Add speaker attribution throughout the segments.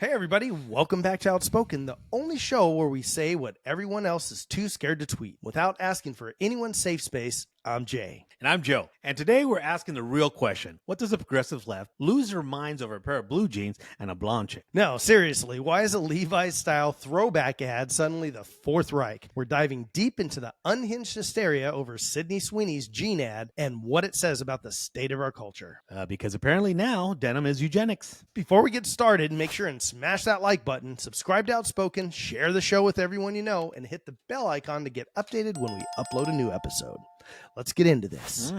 Speaker 1: Hey everybody, welcome back to Outspoken, the only show where we say what everyone else is too scared to tweet. Without asking for anyone's safe space, I'm Jay.
Speaker 2: And I'm Joe. And today we're asking the real question. What does the progressive left lose their minds over a pair of blue jeans and a blonde chick?
Speaker 1: No, seriously, why is a Levi's-style throwback ad suddenly the Fourth Reich? We're diving deep into the unhinged hysteria over Sydney Sweeney's jean ad and what it says about the state of our culture.
Speaker 2: Because apparently now denim is eugenics.
Speaker 1: Before we get started, make sure and smash that like button, subscribe to Outspoken, share the show with everyone you know, and hit the bell icon to get updated when we upload a new episode. Let's get into this.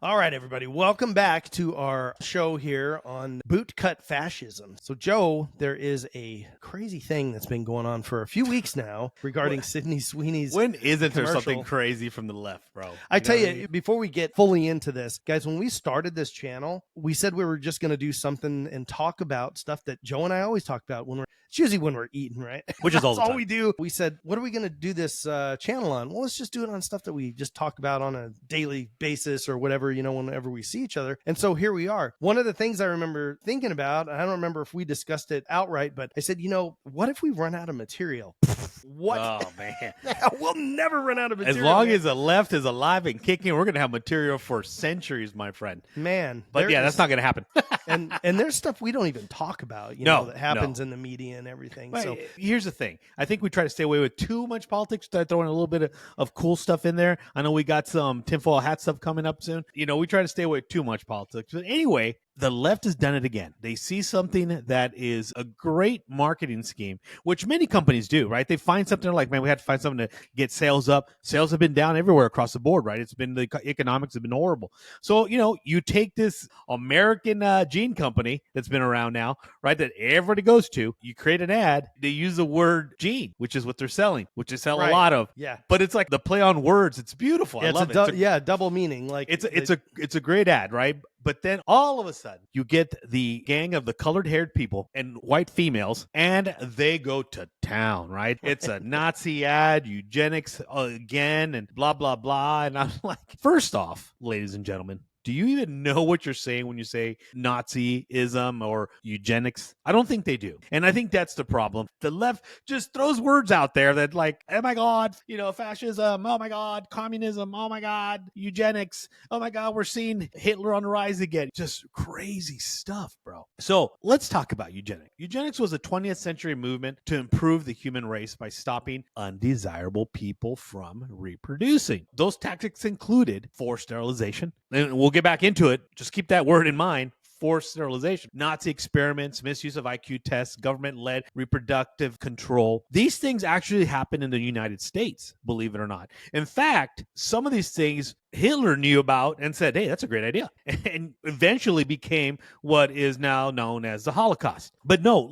Speaker 1: All right, everybody, welcome back to our show here on Bootcut Fascism. So, Joe, there is a crazy thing that's been going on for a few weeks now regarding Sydney Sweeney's
Speaker 2: When isn't there
Speaker 1: commercial.
Speaker 2: something crazy from the left, bro?
Speaker 1: I tell
Speaker 2: know what
Speaker 1: you, before we get fully into this, guys, when we started this channel, we said we were just going to do something and talk about stuff that Joe and I always talk about it's usually when we're eating, right?
Speaker 2: Which is all the
Speaker 1: That's all
Speaker 2: time.
Speaker 1: we do. We said, what are we going to do this channel on? Well, let's just do it on stuff that we just talk about on a daily basis or whatever, whenever we see each other. And so here we are. One of the things I remember thinking about, I don't remember if we discussed it outright, but I said, what if we run out of material? What?
Speaker 2: Oh, man.
Speaker 1: We'll never run out of
Speaker 2: As
Speaker 1: material.
Speaker 2: long as the left is alive and kicking, we're going to have material for centuries, my friend.
Speaker 1: Man.
Speaker 2: But yeah, that's not going to happen.
Speaker 1: and there's stuff we don't even talk about, that happens in the media and everything.
Speaker 2: But
Speaker 1: so
Speaker 2: here's the thing. I think we try to stay away with too much politics. Try throwing a little bit of cool stuff in there. I know we got some tinfoil hat stuff coming up soon. We try to stay away with too much politics. But anyway, the left has done it again. They see something that is a great marketing scheme, which many companies do, right? They find something like, man, we had to find something to get sales up. Sales have been down everywhere across the board, right? It's been the economics have been horrible. So, you take this American jean company that's been around now, right, that everybody goes to, you create an ad, they use the word jean, which is what they're selling, which they sell a lot of.
Speaker 1: Yeah.
Speaker 2: But it's like the play on words. It's beautiful.
Speaker 1: Yeah,
Speaker 2: I love it.
Speaker 1: Double meaning. Like
Speaker 2: It's a great ad, right? But then all of a sudden, you get the gang of the colored-haired people and white females, and they go to town, right? It's a Nazi ad, eugenics again, and blah, blah, blah. And I'm like, first off, ladies and gentlemen, do you even know what you're saying when you say Nazism or eugenics? I don't think they do. And I think that's the problem. The left just throws words out there that like, oh my God, fascism. Oh my God, communism. Oh my God, eugenics. Oh my God, we're seeing Hitler on the rise again. Just crazy stuff, bro. So let's talk about eugenics. Eugenics was a 20th century movement to improve the human race by stopping undesirable people from reproducing. Those tactics included forced sterilization. And we'll get back into it. Just keep that word in mind. Forced sterilization, Nazi experiments, misuse of IQ tests, government-led reproductive control. These things actually happen in the United States, believe it or not. In fact, some of these things Hitler knew about and said, hey, that's a great idea. And eventually became what is now known as the Holocaust. But no,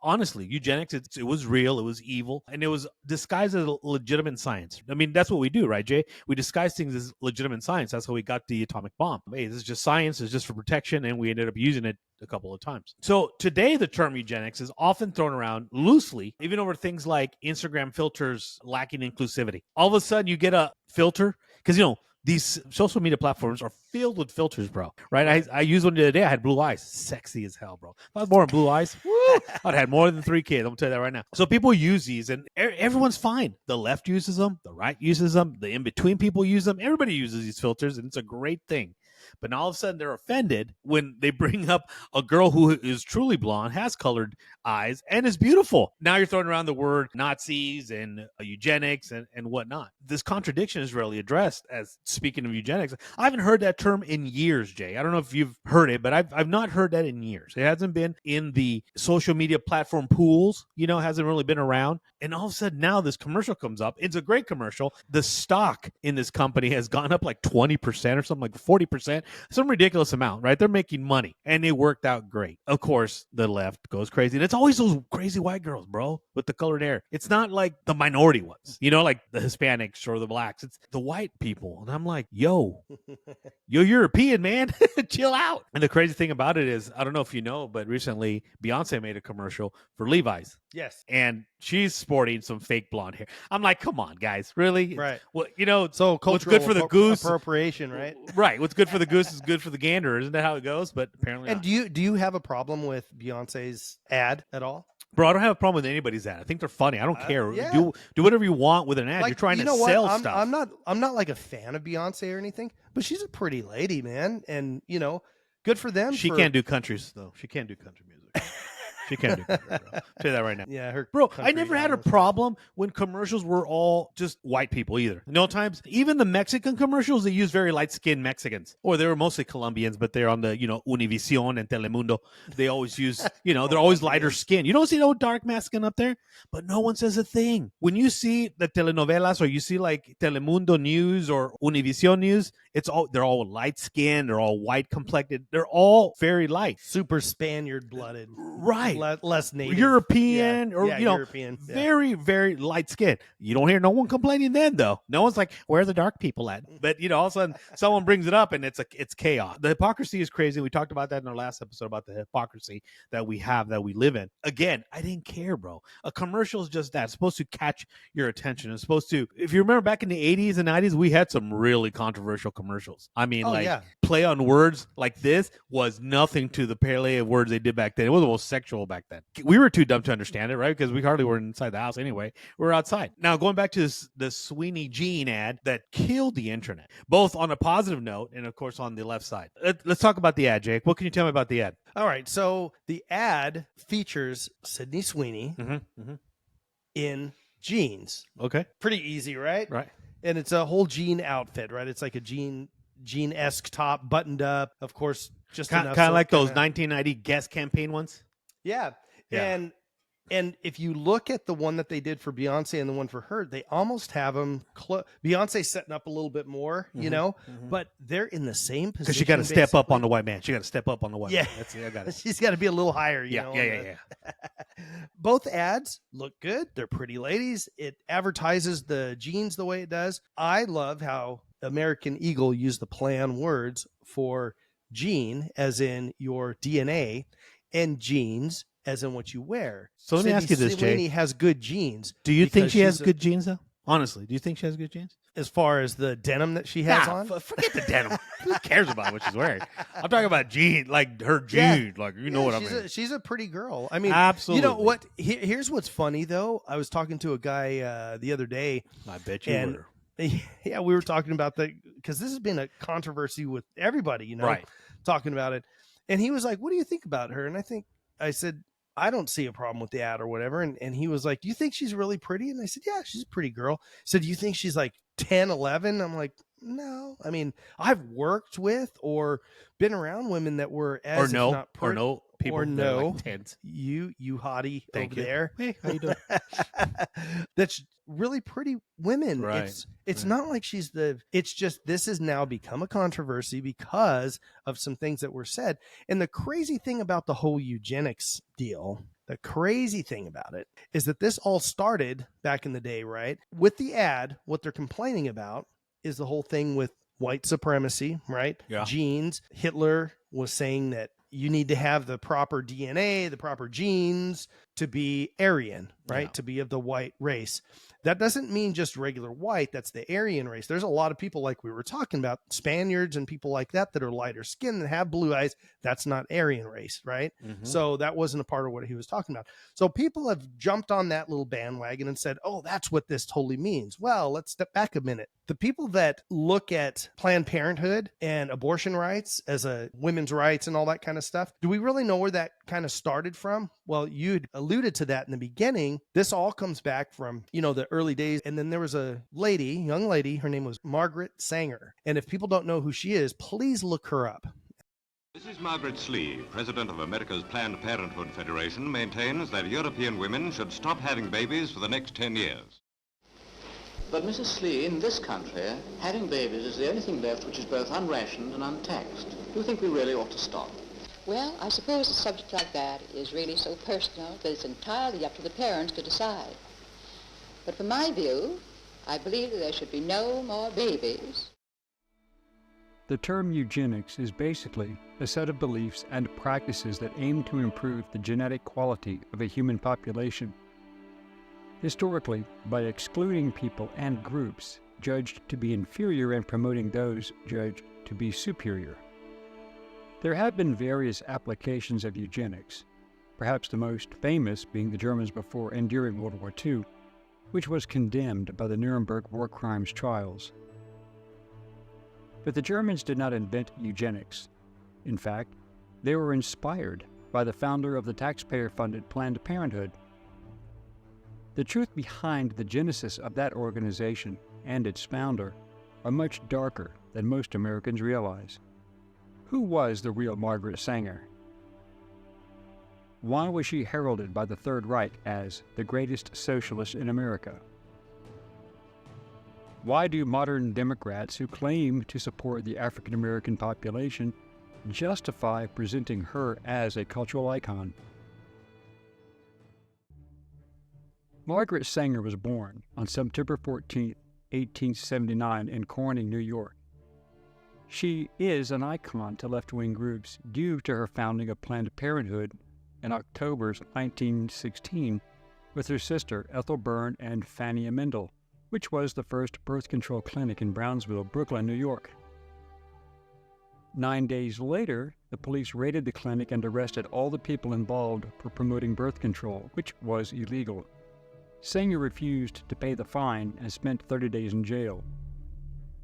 Speaker 2: honestly, eugenics, it was real, it was evil, and it was disguised as legitimate science. I mean, that's what we do, right, Jay? We disguise things as legitimate science. That's how we got the atomic bomb. Hey, this is just science, it's just for protection, and we ended up using it a couple of times. So today, the term eugenics is often thrown around loosely, even over things like Instagram filters lacking inclusivity. All of a sudden, you get a filter, because, these social media platforms are filled with filters, bro. Right? I used one the other day. I had blue eyes. Sexy as hell, bro. If I was born with blue eyes, woo, I'd had more than 3 kids. I'm going to tell you that right now. So people use these, and everyone's fine. The left uses them. The right uses them. The in-between people use them. Everybody uses these filters, and it's a great thing. But now all of a sudden they're offended when they bring up a girl who is truly blonde, has colored eyes, and is beautiful. Now you're throwing around the word Nazis and eugenics and whatnot. This contradiction is rarely addressed as speaking of eugenics. I haven't heard that term in years, Jay. I don't know if you've heard it, but I've not heard that in years. It hasn't been in the social media platform pools, hasn't really been around. And all of a sudden now this commercial comes up. It's a great commercial. The stock in this company has gone up like 20% or something, like 40% 10%, some ridiculous amount, right? They're making money, and it worked out great. Of course, the left goes crazy, and it's always those crazy white girls, bro, with the colored hair. It's not like the minority ones, like the Hispanics or the blacks. It's the white people, and I'm like, yo, you're European, man. Chill out. And the crazy thing about it is, I don't know if you know, but recently Beyonce made a commercial for Levi's.
Speaker 1: Yes.
Speaker 2: And she's sporting some fake blonde hair. I'm like, come on, guys, really?
Speaker 1: Right.
Speaker 2: Well,
Speaker 1: so
Speaker 2: what's good for the goose,
Speaker 1: appropriation, right?
Speaker 2: Right. What's good for the goose is good for the gander. Isn't that how it goes? But apparently
Speaker 1: And
Speaker 2: not.
Speaker 1: do you have a problem with Beyonce's ad at all?
Speaker 2: Bro, I don't have a problem with anybody's ad. I think they're funny. I don't care.
Speaker 1: Yeah.
Speaker 2: Do whatever you want with an ad. You're trying to sell stuff.
Speaker 1: I'm not like a fan of Beyonce or anything, but she's a pretty lady, man, and good for them.
Speaker 2: She can't do countries though. She can't do country music. She can't do country, bro. I'll tell you that right now.
Speaker 1: Yeah,
Speaker 2: bro, I never had a problem when commercials were all just white people either. No times, even the Mexican commercials, they use very light-skinned Mexicans. Or they were mostly Colombians, but they're on the, Univision and Telemundo. They always use, they're always lighter skin. You don't see no dark Mexican up there, but no one says a thing. When you see the telenovelas or you see like Telemundo News or Univision News, they're all light-skinned, they're all white-complected, they're all very light.
Speaker 1: Super Spaniard-blooded.
Speaker 2: Right.
Speaker 1: Less native.
Speaker 2: European
Speaker 1: European.
Speaker 2: Very, very light skin. You don't hear no one complaining then, though. No one's like, where are the dark people at? But, all of a sudden, someone brings it up and it's chaos. The hypocrisy is crazy. We talked about that in our last episode about the hypocrisy that we have, that we live in. Again, I didn't care, bro. A commercial is just that. It's supposed to catch your attention. It's supposed to, if you remember back in the 80s and 90s, we had some really controversial commercials. I mean, play on words like this was nothing to the parallel of words they did back then. It was almost sexual back then. We were too dumb to understand it, right? Because we hardly were inside the house anyway. We were outside. Now, going back to the Sweeney Jean ad that killed the internet, both on a positive note and, of course, on the left side. Let's talk about the ad, Jake. What can you tell me about the ad?
Speaker 1: All right. So the ad features Sydney Sweeney in jeans.
Speaker 2: Okay.
Speaker 1: Pretty easy, right?
Speaker 2: Right.
Speaker 1: And it's a whole jean outfit, right? It's like a jean-esque top, buttoned up, of course, just
Speaker 2: kind
Speaker 1: enough.
Speaker 2: Kind of like those 1990 Guess campaign ones.
Speaker 1: Yeah. And if you look at the one that they did for Beyonce and the one for her, they almost have them Beyonce setting up a little bit more, but they're in the same position.
Speaker 2: Because she got to step up on the white man. She got to step up on the white man. I got it.
Speaker 1: She's got to be a little higher.
Speaker 2: Yeah.
Speaker 1: Both ads look good. They're pretty ladies. It advertises the jeans the way it does. I love how American Eagle used the play on words for gene, as in your DNA, and jeans, as in what you wear.
Speaker 2: So let me ask you this, Jay.
Speaker 1: Sweeney has good genes.
Speaker 2: Do you think she has good genes, though? Honestly, do you think she has good genes?
Speaker 1: As far as the denim that she has on?
Speaker 2: Forget the denim. Who cares about what she's wearing? I'm talking about jeans, like her jeans. Like, what I mean.
Speaker 1: She's a pretty girl. I mean,
Speaker 2: absolutely.
Speaker 1: You know what? Here's what's funny, though. I was talking to a guy the other day.
Speaker 2: I bet you were.
Speaker 1: Yeah, we were talking about that because this has been a controversy with everybody,
Speaker 2: right,
Speaker 1: talking about it. And he was like, what do you think about her? And I said, I don't see a problem with the ad or whatever. And he was like, do you think she's really pretty? And I said, yeah, she's a pretty girl. He said, do you think she's like 10, 11? I'm like, no. I mean, I've worked with or been around women that were as not pretty.
Speaker 2: Or no. People
Speaker 1: or no,
Speaker 2: like tens.
Speaker 1: You hottie.
Speaker 2: Thank
Speaker 1: over
Speaker 2: you.
Speaker 1: there.
Speaker 2: Hey, how you doing?
Speaker 1: That's really pretty women.
Speaker 2: Right.
Speaker 1: It's not like it's just, this has now become a controversy because of some things that were said. And the crazy thing about the whole eugenics deal, the crazy thing about it is that this all started back in the day, right? With the ad, what they're complaining about is the whole thing with white supremacy, right?
Speaker 2: Yeah.
Speaker 1: Genes. Hitler was saying that you need to have the proper DNA, the proper genes to be Aryan, right?
Speaker 2: Yeah.
Speaker 1: To be of the white race. That doesn't mean just regular white. That's the Aryan race. There's a lot of people like we were talking about, Spaniards and people like that are lighter skinned and have blue eyes. That's not Aryan race, right?
Speaker 2: Mm-hmm.
Speaker 1: So that wasn't a part of what he was talking about. So people have jumped on that little bandwagon and said, oh, that's what this totally means. Well, let's step back a minute. The people that look at Planned Parenthood and abortion rights as a women's rights and all that kind of stuff, do we really know where that kind of started from? Well, you'd alluded to that in the beginning. This all comes back from, the early days. And then there was a young lady, her name was Margaret Sanger. And if people don't know who she is, please look her up.
Speaker 3: Mrs. Margaret Slee, president of America's Planned Parenthood Federation, maintains that European women should stop having babies for the next 10 years.
Speaker 4: But Mrs. Slee, in this country, having babies is the only thing left which is both unrationed and untaxed. Do you think we really ought to stop?
Speaker 5: Well, I suppose a subject like that is really so personal that it's entirely up to the parents to decide. But from my view, I believe that there should be no more babies.
Speaker 6: The term eugenics is basically a set of beliefs and practices that aim to improve the genetic quality of a human population. Historically, by excluding people and groups judged to be inferior and promoting those judged to be superior. There have been various applications of eugenics, perhaps the most famous being the Germans before and during World War II, which was condemned by the Nuremberg war crimes trials. But the Germans did not invent eugenics. In fact, they were inspired by the founder of the taxpayer-funded Planned Parenthood. The truth behind the genesis of that organization and its founder are much darker than most Americans realize. Who was the real Margaret Sanger? Why was she heralded by the Third Reich as the greatest socialist in America? Why do modern Democrats who claim to support the African American population justify presenting her as a cultural icon? Margaret Sanger was born on September 14, 1879 in Corning, New York. She is an icon to left-wing groups due to her founding of Planned Parenthood in October 1916 with her sister Ethel Byrne and Fanny Amendel, which was the first birth control clinic in Brownsville, Brooklyn, New York. 9 days later, the police raided the clinic and arrested all the people involved for promoting birth control, which was illegal. Sanger refused to pay the fine and spent 30 days in jail.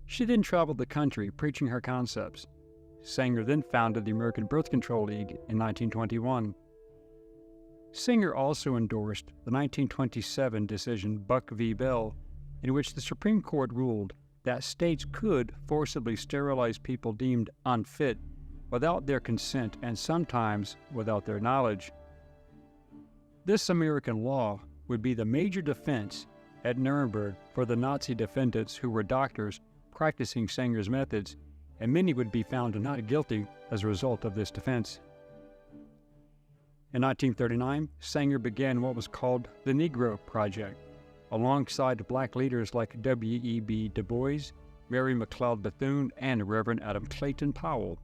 Speaker 6: She then traveled the country preaching her concepts. Sanger then founded the American Birth Control League in 1921. Sanger also endorsed the 1927 decision Buck v. Bell, in which the Supreme Court ruled that states could forcibly sterilize people deemed unfit without their consent and sometimes without their knowledge. This American law would be the major defense at Nuremberg for the Nazi defendants who were doctors practicing Sanger's methods, and many would be found not guilty as a result of this defense. In 1939, Sanger began what was called the Negro Project, alongside black leaders like W.E.B. Du Bois, Mary McLeod Bethune, and Reverend Adam Clayton Powell.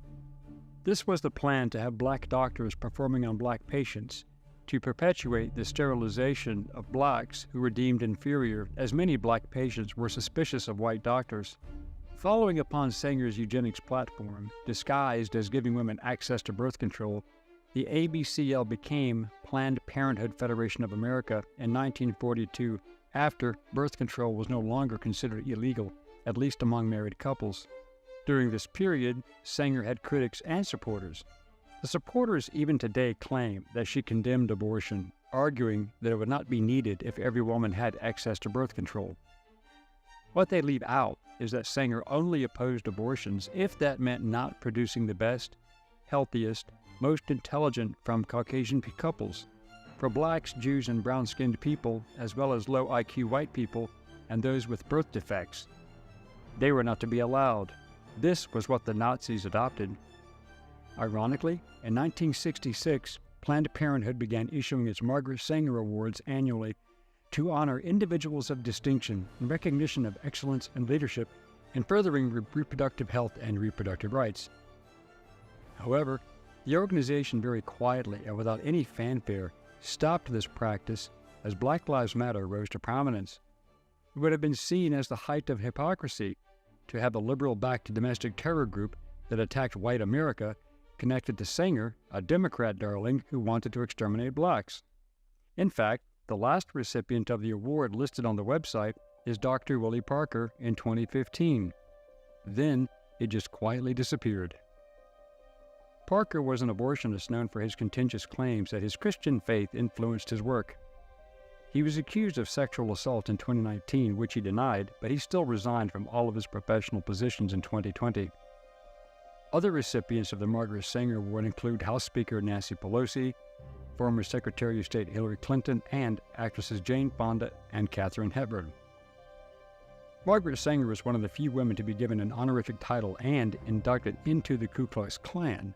Speaker 6: This was the plan to have black doctors performing on black patients to perpetuate the sterilization of blacks who were deemed inferior, as many black patients were suspicious of white doctors. Following upon Sanger's eugenics platform, disguised as giving women access to birth control, the ABCL became Planned Parenthood Federation of America in 1942, after birth control was no longer considered illegal, at least among married couples. During this period, Sanger had critics and supporters. The supporters even today claim that she condemned abortion, arguing that it would not be needed if every woman had access to birth control. What they leave out is that Sanger only opposed abortions if that meant not producing the best, healthiest, most intelligent from Caucasian couples. For blacks, Jews, and brown-skinned people, as well as low IQ white people and those with birth defects, they were not to be allowed. This was what the Nazis adopted. Ironically, in 1966, Planned Parenthood began issuing its Margaret Sanger Awards annually to honor individuals of distinction in recognition of excellence and leadership in furthering reproductive health and reproductive rights. However, the organization very quietly and without any fanfare stopped this practice as Black Lives Matter rose to prominence. It would have been seen as the height of hypocrisy to have a liberal-backed domestic terror group that attacked white America connected to Sanger, a Democrat darling who wanted to exterminate blacks. In fact, the last recipient of the award listed on the website is Dr. Willie Parker in 2015. Then, it just quietly disappeared. Parker was an abortionist known for his contentious claims that his Christian faith influenced his work. He was accused of sexual assault in 2019, which he denied, but he still resigned from all of his professional positions in 2020. Other recipients of the Margaret Sanger Award include House Speaker Nancy Pelosi, former Secretary of State Hillary Clinton, and actresses Jane Fonda and Katharine Hepburn. Margaret Sanger was one of the few women to be given an honorific title and inducted into the Ku Klux Klan,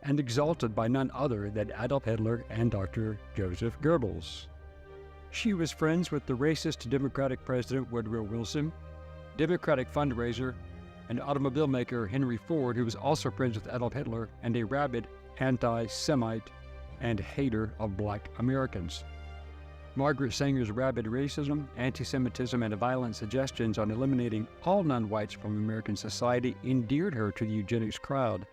Speaker 6: and exalted by none other than Adolf Hitler and Dr. Joseph Goebbels. She was friends with the racist Democratic President Woodrow Wilson, Democratic fundraiser, and automobile maker Henry Ford, who was also friends with Adolf Hitler and a rabid anti-Semite and hater of black Americans. Margaret Sanger's rabid racism, anti-Semitism, and violent suggestions on eliminating all non-whites from American society endeared her to the eugenics crowd.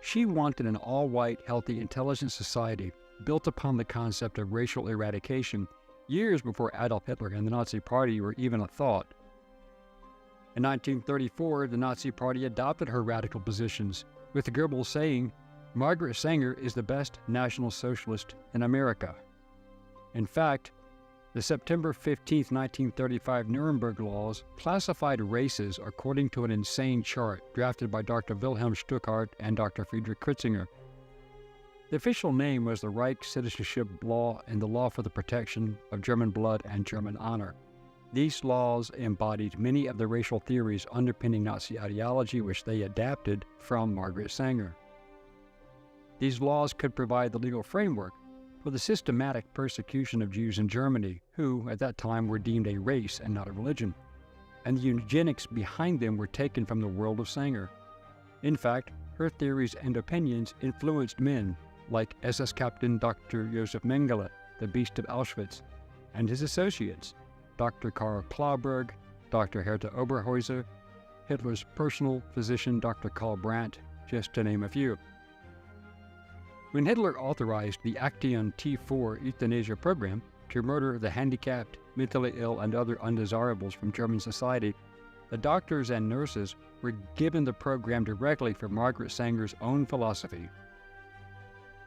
Speaker 6: She wanted an all-white, healthy, intelligent society built upon the concept of racial eradication years before Adolf Hitler and the Nazi Party were even a thought. In 1934, the Nazi Party adopted her radical positions, with Goebbels saying, "Margaret Sanger is the best National Socialist in America." In fact, the September 15, 1935 Nuremberg laws classified races according to an insane chart drafted by Dr. Wilhelm Stuckart and Dr. Friedrich Kritzinger. The official name was the Reich Citizenship Law and the Law for the Protection of German Blood and German Honor. These laws embodied many of the racial theories underpinning Nazi ideology, which they adapted from Margaret Sanger. These laws could provide the legal framework for the systematic persecution of Jews in Germany, who at that time were deemed a race and not a religion, and the eugenics behind them were taken from the world of Sanger. In fact, her theories and opinions influenced men like SS Captain Dr. Josef Mengele, the Beast of Auschwitz, and his associates, Dr. Karl Klauberg, Dr. Herta Oberhäuser, Hitler's personal physician Dr. Karl Brandt, just to name a few. When Hitler authorized the Action T4 euthanasia program to murder the handicapped, mentally ill, and other undesirables from German society, the doctors and nurses were given the program directly from Margaret Sanger's own philosophy.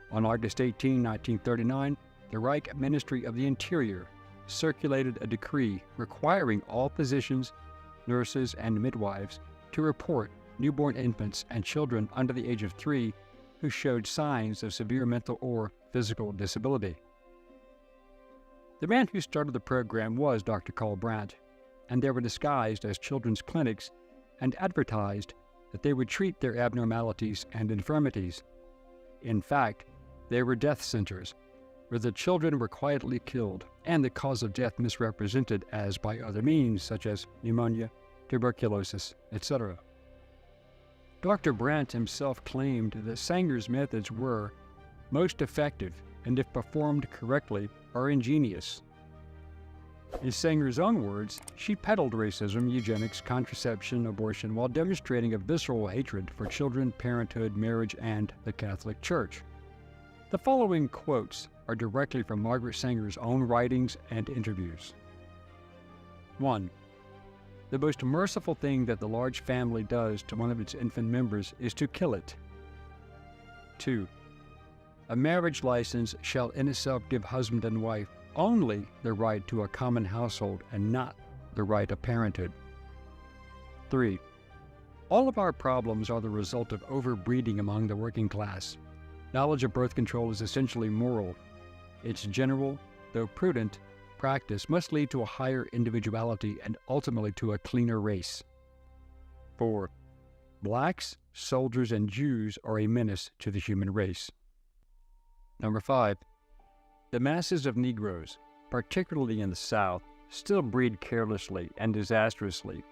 Speaker 6: On August 18, 1939, the Reich Ministry of the Interior circulated a decree requiring all physicians, nurses, and midwives to report newborn infants and children under the age of 3 who showed signs of severe mental or physical disability. The man who started the program was Dr. Karl Brandt, and they were disguised as children's clinics and advertised that they would treat their abnormalities and infirmities. In fact, they were death centers, where the children were quietly killed and the cause of death misrepresented as by other means, such as pneumonia, tuberculosis, etc. Dr. Brandt himself claimed that Sanger's methods were most effective and, if performed correctly, are ingenious. In Sanger's own words, she peddled racism, eugenics, contraception, abortion, while demonstrating a visceral hatred for children, parenthood, marriage, and the Catholic Church. The following quotes are directly from Margaret Sanger's own writings and interviews. 1. The most merciful thing that the large family does to one of its infant members is to kill it. 2. A marriage license shall in itself give husband and wife only the right to a common household and not the right of parenthood. 3. All of our problems are the result of overbreeding among the working class. Knowledge of birth control is essentially moral. Its general, though prudent, practice must lead to a higher individuality and ultimately to a cleaner race. 4. Blacks, soldiers, and Jews are a menace to the human race. 5. The masses of Negroes, particularly in the South, still breed carelessly and disastrously,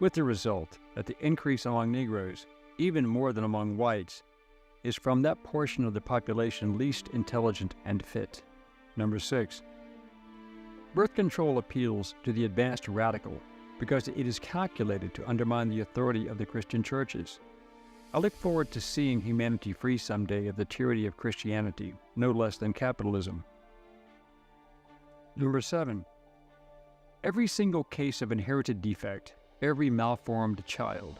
Speaker 6: with the result that the increase among Negroes, even more than among whites, is from that portion of the population least intelligent and fit. 6. Birth control appeals to the advanced radical because it is calculated to undermine the authority of the Christian churches. I look forward to seeing humanity free someday of the tyranny of Christianity, no less than capitalism. 7. Every single case of inherited defect, every malformed child,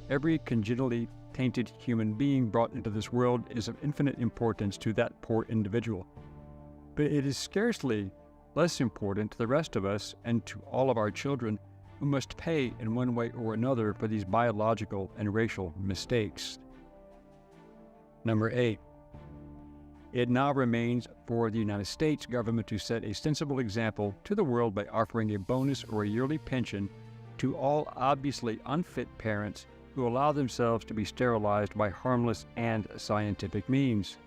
Speaker 6: every congenitally tainted human being brought into this world is of infinite importance to that poor individual. But it is scarcely less important to the rest of us and to all of our children who must pay in one way or another for these biological and racial mistakes. 8. It now remains for the United States government to set a sensible example to the world by offering a bonus or a yearly pension to all obviously unfit parents who allow themselves to be sterilized by harmless and scientific means.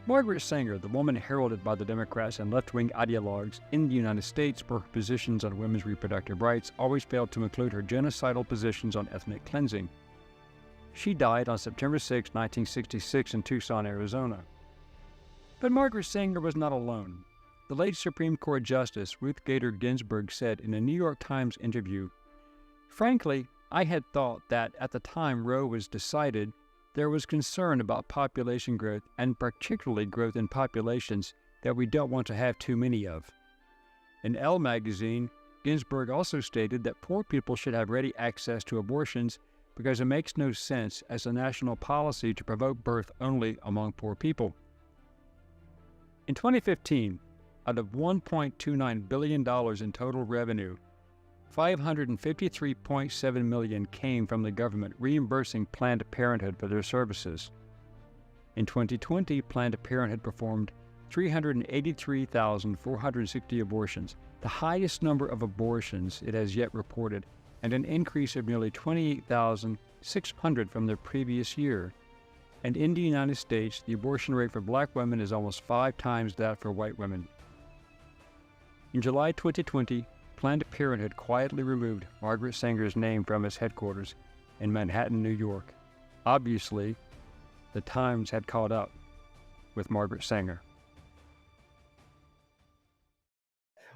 Speaker 6: Margaret Sanger, the woman heralded by the Democrats and left-wing ideologues in the United States for her positions on women's reproductive rights, always failed to include her genocidal positions on ethnic cleansing. She died on September 6, 1966 in Tucson, Arizona. But Margaret Sanger was not alone. The late Supreme Court Justice Ruth Bader Ginsburg said in a New York Times interview, "Frankly, I had thought that at the time Roe was decided, there was concern about population growth, and particularly growth in populations that we don't want to have too many of." In Elle magazine, Ginsburg also stated that poor people should have ready access to abortions because it makes no sense as a national policy to promote birth only among poor people. In 2015, out of $1.29 billion in total revenue, $553.7 million came from the government reimbursing Planned Parenthood for their services. In 2020, Planned Parenthood performed 383,460 abortions, the highest number of abortions it has yet reported, and an increase of nearly 28,600 from the previous year. And in the United States, the abortion rate for black women is almost 5 times that for white women. In July 2020, Planned Parenthood quietly removed Margaret Sanger's name from its headquarters in Manhattan, New York. Obviously, the times had caught up with Margaret Sanger.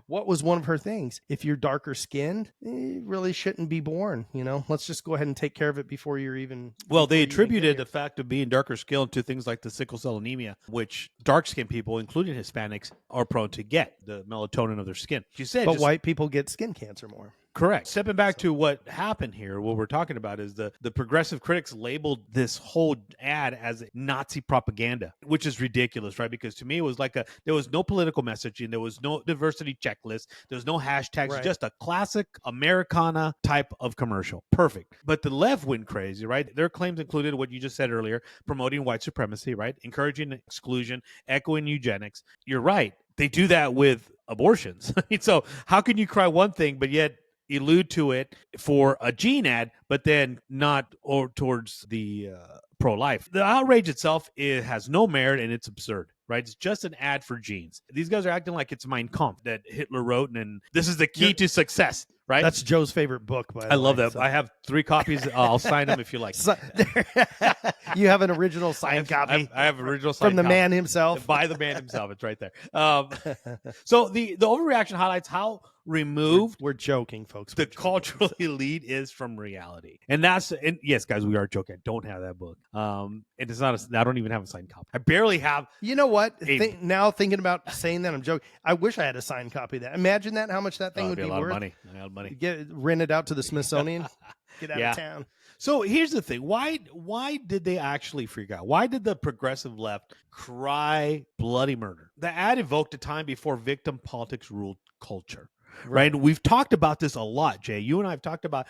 Speaker 1: What was one of her things? If you're darker skinned, you really shouldn't be born. Let's just go ahead and take care of it before you're even.
Speaker 2: Well, they attributed the fact of being darker skinned to things like the sickle cell anemia, which dark skinned people, including Hispanics, are prone to get the melatonin of their skin. She said,
Speaker 1: but white people get skin cancer more.
Speaker 2: Correct. Stepping back to what happened here, what we're talking about is the progressive critics labeled this whole ad as Nazi propaganda, which is ridiculous, right? Because to me, it was like there was no political messaging, there was no diversity checklist, there was no hashtags,
Speaker 1: Right.
Speaker 2: Just a classic Americana type of commercial. Perfect. But the left went crazy, right? Their claims included what you just said earlier, promoting white supremacy, right? Encouraging exclusion, echoing eugenics. You're right. They do that with abortions. So how can you cry one thing, but yet allude to it for a gene ad, but then not or towards the pro-life? The outrage itself, it has no merit and it's absurd, right? It's just an ad for genes. These guys are acting like it's Mein Kampf that Hitler wrote, and this is the key to success, right?
Speaker 1: That's Joe's favorite book, by the way.
Speaker 2: I love that.
Speaker 1: So.
Speaker 2: I have 3 copies. I'll sign them if you like.
Speaker 1: You have an original signed copy.
Speaker 2: I have original signed
Speaker 1: from the
Speaker 2: copy.
Speaker 1: Man himself.
Speaker 2: By the man himself. It's right there. So the overreaction highlights how removed
Speaker 1: we're joking, folks.
Speaker 2: The cultural elite is from reality. And yes, guys, we are joking. I don't have that book. It is not I don't even have a signed copy. I barely have.
Speaker 1: You know what? Now thinking about saying that, I'm joking. I wish I had a signed copy of that. Imagine that, how much that thing would be
Speaker 2: a lot
Speaker 1: worth.
Speaker 2: of money. A lot of money.
Speaker 1: Get rented out to the Smithsonian. Get out of town.
Speaker 2: So here's the thing. Why did they actually freak out? Why did the progressive left cry bloody murder? The ad evoked a time before victim politics ruled culture. Right. We've talked about this a lot, Jay. You and I have talked about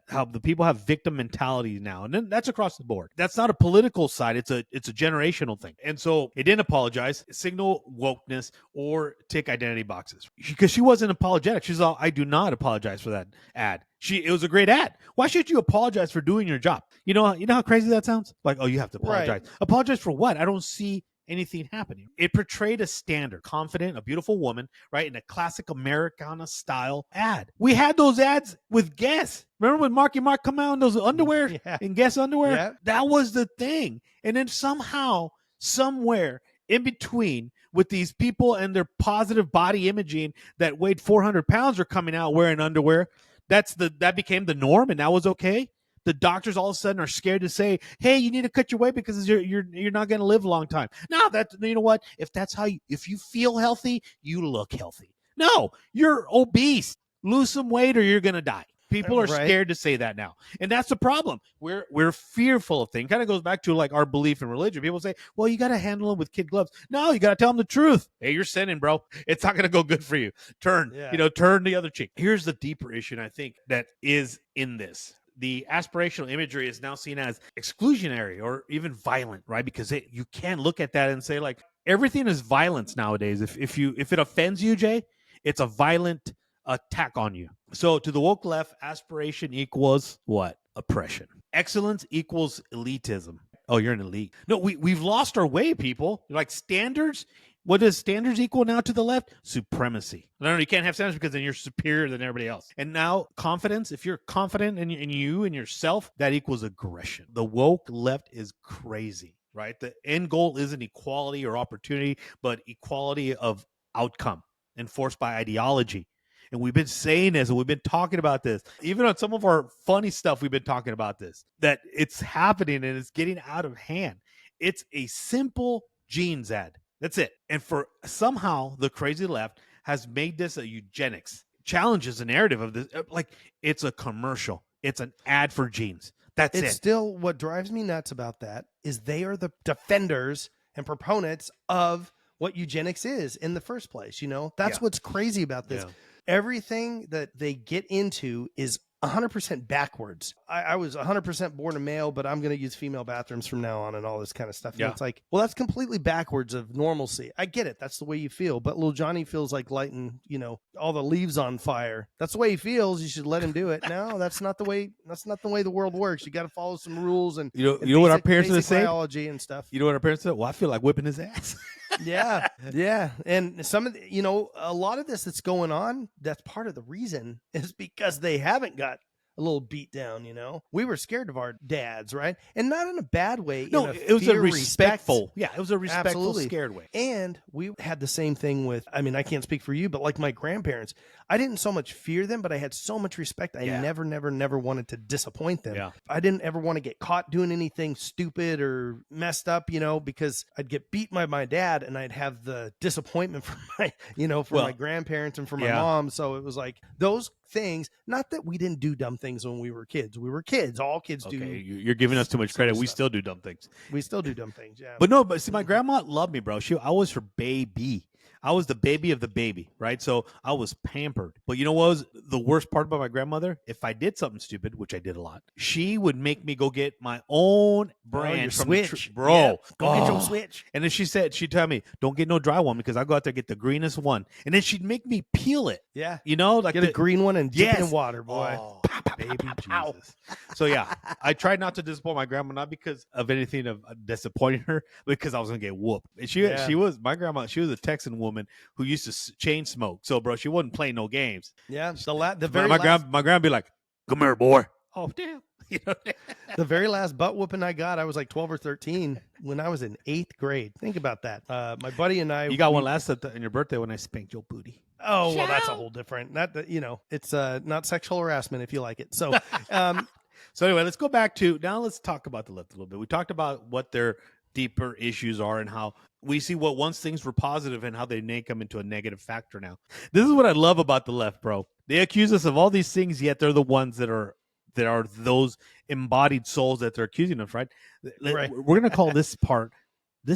Speaker 2: how the people have victim mentality now, and then that's across the board. That's not a political side; it's a generational thing. And so it didn't apologize, signal wokeness, or tick identity boxes because she wasn't apologetic. She's all, "I do not apologize for that ad. It was a great ad. Why should you apologize for doing your job? You know how crazy that sounds? Like, oh, you have to apologize. Right. Apologize for what? I don't see anything happening." It portrayed a standard, confident, a beautiful woman, right, in a classic Americana style ad. We had those ads with Guess. Remember when Marky Mark come out in those underwear in Guess underwear? Yeah. That was the thing. And then somehow, somewhere in between, with these people and their positive body imaging that weighed 400 pounds are coming out wearing underwear, that became the norm, and that was okay. The doctors all of a sudden are scared to say, "Hey, you need to cut your weight because you're not going to live a long time." No, you know what? If you feel healthy, you look healthy. No, you're obese. Lose some weight or you're going to die. People are scared to say that now, and that's the problem. We're fearful of things. Kind of goes back to like our belief in religion. People say, "Well, you got to handle them with kid gloves." No, you got to tell them the truth. Hey, you're sinning, bro. It's not going to go good for you. Turn the other cheek. Here's the deeper issue, and I think that is in this. The aspirational imagery is now seen as exclusionary or even violent, right? Because you can't look at that and say like everything is violence nowadays. If it offends you, Jay, it's a violent attack on you. So to the woke left, aspiration equals what? Oppression. Excellence equals elitism. Oh, you're an elite. No, we've lost our way, people. Like standards. What does standards equal now to the left? Supremacy. No, you can't have standards because then you're superior than everybody else. And now confidence, if you're confident in you and yourself, that equals aggression. The woke left is crazy, right? The end goal isn't equality or opportunity, but equality of outcome enforced by ideology. And we've been saying this and we've been talking about this. Even on some of our funny stuff, we've been talking about this, that it's happening and it's getting out of hand. It's a simple jeans ad. That's it. And for somehow the crazy left has made this a eugenics, challenges the narrative of this. Like it's a commercial. It's an ad for jeans. That's
Speaker 1: It's
Speaker 2: it.
Speaker 1: still what drives me nuts about that is they are the defenders and proponents of what eugenics is in the first place. You know, that's
Speaker 2: Yeah.
Speaker 1: what's crazy about this.
Speaker 2: Yeah.
Speaker 1: Everything that they get into is 100% backwards. I was 100% born a male, but I'm going to use female bathrooms from now on and all this kind of stuff.
Speaker 2: Yeah.
Speaker 1: And it's like, well, that's completely backwards of normalcy. I get it. That's the way you feel. But little Johnny feels like lighting, you know, all the leaves on fire. That's the way he feels. You should let him do it. No, that's not the way. That's not the way the world works. You got to follow some rules and
Speaker 2: You
Speaker 1: and
Speaker 2: know what our
Speaker 1: basic-
Speaker 2: parents would
Speaker 1: basic
Speaker 2: say?
Speaker 1: biology and stuff.
Speaker 2: You know what our parents said? Well, I feel like whipping his ass.
Speaker 1: Yeah, yeah. And some of the, you know, a lot of this that's going on, that's part of the reason is because they haven't got a little beat down, you know. We were scared of our dads, right? And not in a bad way.
Speaker 2: No,
Speaker 1: in
Speaker 2: it was a
Speaker 1: fear,
Speaker 2: respectful.
Speaker 1: respect.
Speaker 2: Yeah, it was a respectful,
Speaker 1: Absolutely.
Speaker 2: scared way.
Speaker 1: And we had the same thing with, I mean, I can't speak for you, but like my grandparents, I didn't so much fear them, but I had so much respect. I
Speaker 2: Yeah.
Speaker 1: never wanted to disappoint them.
Speaker 2: Yeah.
Speaker 1: I didn't ever want to get caught doing anything stupid or messed up, you know, because I'd get beat by my dad and I'd have the disappointment from my, you know, from
Speaker 2: Well,
Speaker 1: my grandparents and from my
Speaker 2: yeah.
Speaker 1: mom. So it was like those things, not that we didn't do dumb things when we were kids. We were kids. All kids
Speaker 2: Okay,
Speaker 1: do.
Speaker 2: you're giving us too much credit. We
Speaker 1: stuff.
Speaker 2: still do dumb things.
Speaker 1: We still do dumb things. Yeah.
Speaker 2: But no, but see, my grandma loved me, bro. I was her baby. I was the baby of the baby, right? So I was pampered. But you know what was the worst part about my grandmother? If I did something stupid, which I did a lot, she would make me go get my own brand
Speaker 1: your
Speaker 2: from the
Speaker 1: Switch.
Speaker 2: bro.
Speaker 1: Yeah. Go get your
Speaker 2: Oh.
Speaker 1: Switch.
Speaker 2: And then she'd tell me, don't get no dry one because I go out there and get the greenest one. And then she'd make me peel it.
Speaker 1: Yeah.
Speaker 2: You know, like
Speaker 1: Get a green one and dip it in
Speaker 2: Yes.
Speaker 1: water, boy.
Speaker 2: Oh, baby Jesus. So yeah, I tried not to disappoint my grandma, not because of anything of disappointing her, because I was gonna get whooped. And she was my grandma. She was a Texan woman who used to chain smoke. So bro, she wasn't playing no games.
Speaker 1: Yeah. The very
Speaker 2: My
Speaker 1: last,
Speaker 2: grandma be like, "Come here, boy." Oh damn. You know?
Speaker 1: the very last butt whooping I got, I was like 12 or 13 when I was in 8th grade. Think about that. My buddy and I.
Speaker 2: You got one last on your birthday when I spanked your booty.
Speaker 1: Oh, well, that's a whole different. That you know, it's not sexual harassment if you like it. So,
Speaker 2: So anyway, let's go back to now. Let's talk about the left a little bit. We talked about what their deeper issues are and how we see what once things were positive and how they make them into a negative factor now. This is what I love about the left, bro. They accuse us of all these things, yet they're the ones that are those embodied souls that they're accusing us, right?
Speaker 1: Right.
Speaker 2: We're going to call this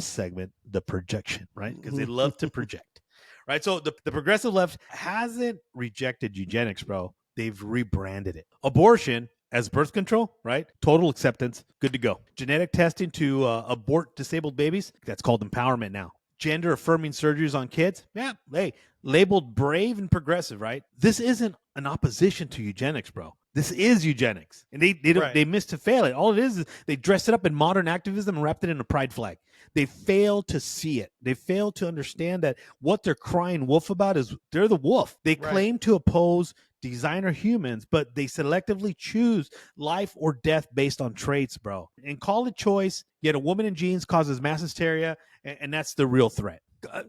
Speaker 2: segment, the projection, right? Because they love to project, right? So the progressive left hasn't rejected eugenics, bro. They've rebranded it. Abortion as birth control, right? Total acceptance, good to go. Genetic testing to abort disabled babies, that's called empowerment now. Gender affirming surgeries on kids, yeah, hey, labeled brave and progressive, right? This isn't an opposition to eugenics, bro. This is eugenics, and they missed to fail it. All it is they dressed it up in modern activism and wrapped it in a pride flag. They fail to see it. They fail to understand that what they're crying wolf about is they're the wolf. They claim to oppose designer humans, but they selectively choose life or death based on traits, bro. And call it choice, yet a woman in jeans causes mass hysteria, and that's the real threat.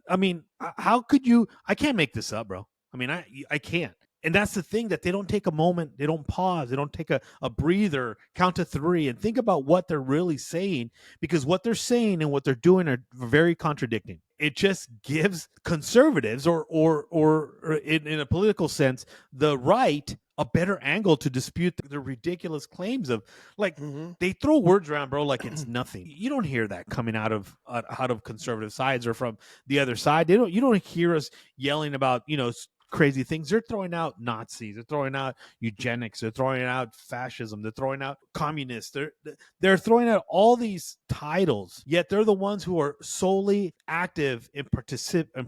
Speaker 2: I mean, how could you? I can't make this up, bro. I mean, I can't. And that's the thing, that they don't take a moment, they don't pause, they don't take a breather, count to 3, and think about what they're really saying, because what they're saying and what they're doing are very contradicting. It just gives conservatives or in a political sense, the right a better angle to dispute the ridiculous claims of, like, they throw words around, bro, like it's nothing. You don't hear that coming out of conservative sides or from the other side. You don't hear us yelling about, crazy things. They're throwing out Nazis, they're throwing out eugenics, they're throwing out fascism, they're throwing out communists, they're throwing out all these titles, yet they're the ones who are solely active in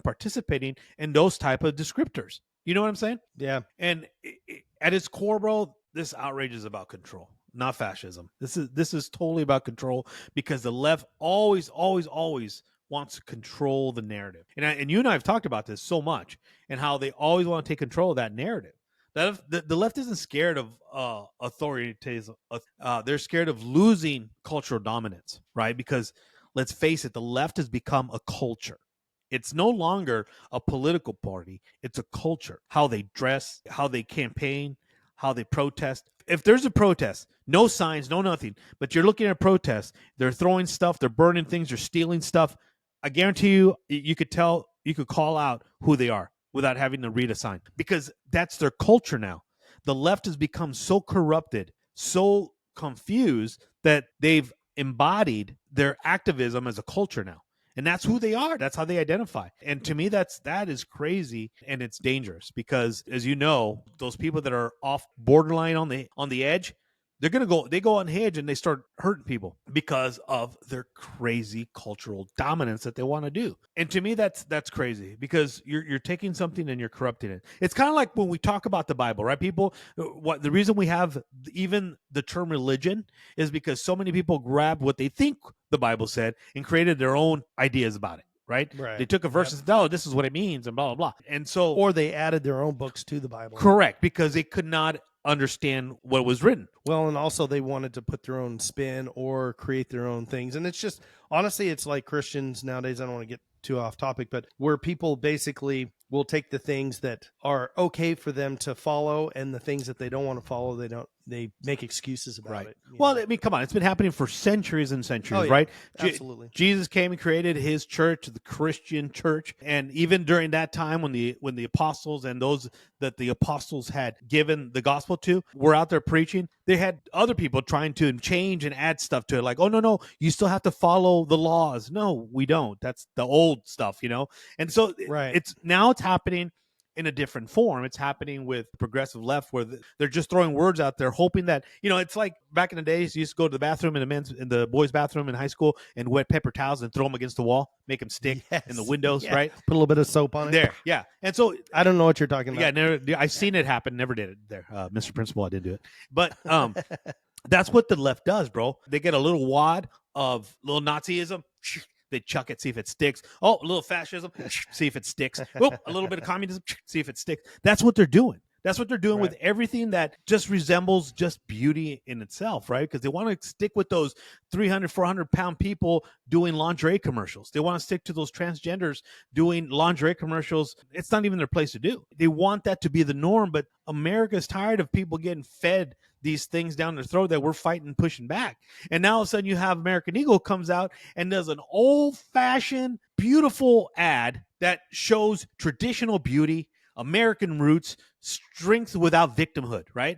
Speaker 2: participating in those type of descriptors. You know what I'm saying?
Speaker 1: Yeah.
Speaker 2: And at its core, bro, this outrage is about control, not fascism. This is totally about control, because the left always wants to control the narrative. And you and I have talked about this so much, and how they always want to take control of that narrative. The left isn't scared of authoritarianism. They're scared of losing cultural dominance, right? Because let's face it, the left has become a culture. It's no longer a political party. It's a culture. How they dress, how they campaign, how they protest. If there's a protest, no signs, no nothing, but you're looking at a protest, they're throwing stuff, they're burning things, they're stealing stuff. I guarantee you could call out who they are without having to read a sign, because that's their culture now. The left has become so corrupted, so confused, that they've embodied their activism as a culture now. And that's who they are. That's how they identify. And to me, that is crazy, and it's dangerous, because, as you know, those people that are off borderline on the edge, they go on edge and they start hurting people because of their crazy cultural dominance that they want to do. And to me, that's crazy, because you're taking something and you're corrupting it. It's kind of like when we talk about the Bible, right? People, the reason we have even the term religion is because so many people grabbed what they think the Bible said and created their own ideas about it. Right? They took a verse and said, "Oh, this is what it means," and blah blah blah. And so,
Speaker 1: or they added their own books to the Bible.
Speaker 2: Correct, because they could not understand what was written.
Speaker 1: Well, and also they wanted to put their own spin or create their own things. And it's just, honestly, it's like Christians nowadays. I don't want to get too off topic, but where people basically will take the things that are okay for them to follow, and the things that they don't want to follow, they make excuses about it.
Speaker 2: Well, I mean, come on, it's been happening for centuries and centuries,
Speaker 1: yeah,
Speaker 2: right?
Speaker 1: Absolutely.
Speaker 2: Jesus came and created his church, the Christian church, and even during that time when the apostles and those that the apostles had given the gospel to were out there preaching, they had other people trying to change and add stuff to it, like, oh no, you still have to follow the laws. No, we don't. That's the old stuff, you know. And so it's happening in a different form. It's happening with progressive left, where they're just throwing words out there, hoping that, you know, it's like back in the days, you used to go to the bathroom in the boys' bathroom in high school and wet paper towels and throw them against the wall, make them stick in the windows, right?
Speaker 1: Put a little bit of soap on it.
Speaker 2: There, yeah. And so
Speaker 1: I don't know what you're talking about.
Speaker 2: Yeah, I've seen it happen. Never did it there, Mr. Principal. I didn't do it, but that's what the left does, bro. They get a little wad of little Nazism. They chuck it, see if it sticks. Oh, a little fascism, see if it sticks. Oh, a little bit of communism, see if it sticks. That's what they're doing. That's what they're doing with everything that just resembles just beauty in itself, right? Because they want to stick with those 300, 400-pound people doing lingerie commercials. They want to stick to those transgenders doing lingerie commercials. It's not even their place to do. They want that to be the norm, but America's tired of people getting fed these things down their throat that we're fighting and pushing back. And now all of a sudden you have American Eagle comes out and does an old-fashioned, beautiful ad that shows traditional beauty, American roots, strength without victimhood, right?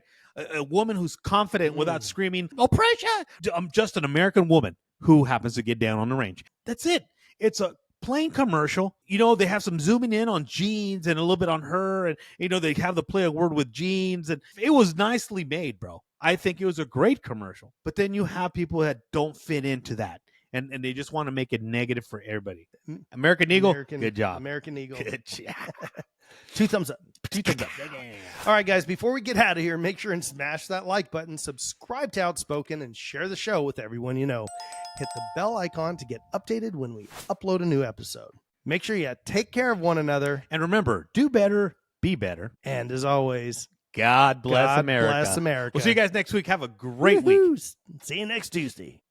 Speaker 2: A woman who's confident without screaming, oppression. I'm just an American woman who happens to get down on the range. That's it. It's a plain commercial. You know, they have some zooming in on jeans and a little bit on her. And, you know, they have the play a word with jeans. And it was nicely made, bro. I think it was a great commercial. But then you have people that don't fit into that. And they just want to make it negative for everybody. American Eagle, good job.
Speaker 1: American Eagle.
Speaker 2: Good job.
Speaker 1: 2 thumbs up. 2 thumbs up. All right, guys, before we get out of here, make sure and smash that like button, subscribe to Outspoken, and share the show with everyone you know. Hit the bell icon to get updated when we upload a new episode. Make sure you take care of one another.
Speaker 2: And remember, do better, be better.
Speaker 1: And as always,
Speaker 2: God bless America.
Speaker 1: God bless America.
Speaker 2: We'll see you guys next week. Have a great week.
Speaker 1: See you next Tuesday.